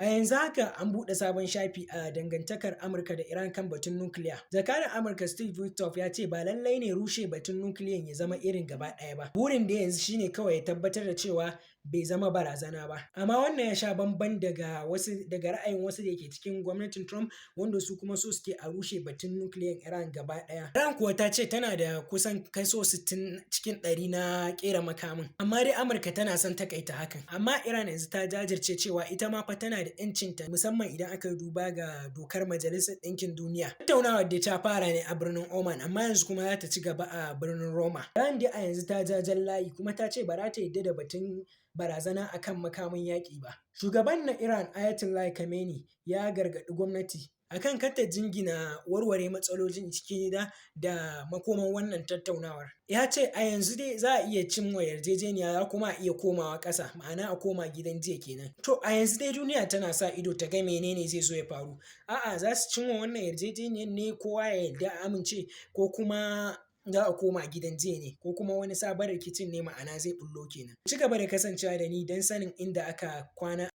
A yanzu haka an buɗe sabon shafi a dangantakar Amurka da Iran kan batun nukiliya. Jakadan Amurka Steve Witkoff ya ce ba lallai ne rushe batun nukiliyan ya zama irin gaba ɗaya ba. Burin da yanzu shine kawai ya tabbatar da cewa bai zama barazana ba. Amma wannan ya sha bamban daga ra'ayin wasu da ke cikin gwamnatin Trump, wanda su kuma so suke a rushe batun nukiliyan Iran gaba ɗaya. Iran kuwa ta ce tana da kusan kaso 60 cikin 100 na ƙera makamin. Amma dai Amurka tana son takaita hakan. Amma Iran yanzu ta jajirce cewa ita ma fa tana da 'yancinta, musamman idan aka duba ga dokar Majalisar Ɗinkin Duniya. Tattaunawar da ta fara ne a birnin Oman, amma yanzu kuma za ta ci gaba a birnin Roma. Iran dai a yanzu ta ja jan layi kuma ta ce ba za ta yarda da batun barazana akan makamin yaƙi ba. Shugaban na Iran Ayatollah Khamenei ya gargaɗi gwamnati akan kar ta jingina warware matsalolin cikin gida da makoman wannan tattaunawar. Ya ce a yanzu dai za a iya cimma yarjejeniya, za kuma a iya komawa ƙasa, ma'ana a koma gidan jiya kenan. To a yanzu dai duniya tana sa ido ta ga menene zai zo ya faru. A'a, za su cimma wannan yarjejeniyar ne kowa ya yarda a amince, ko kuma za a koma gidan jiya ne, ko kuma wani sabon rikicin ne, ma'ana zai bullo kenan. Ci gaba da kasancewa da ni don sanin inda aka kwana.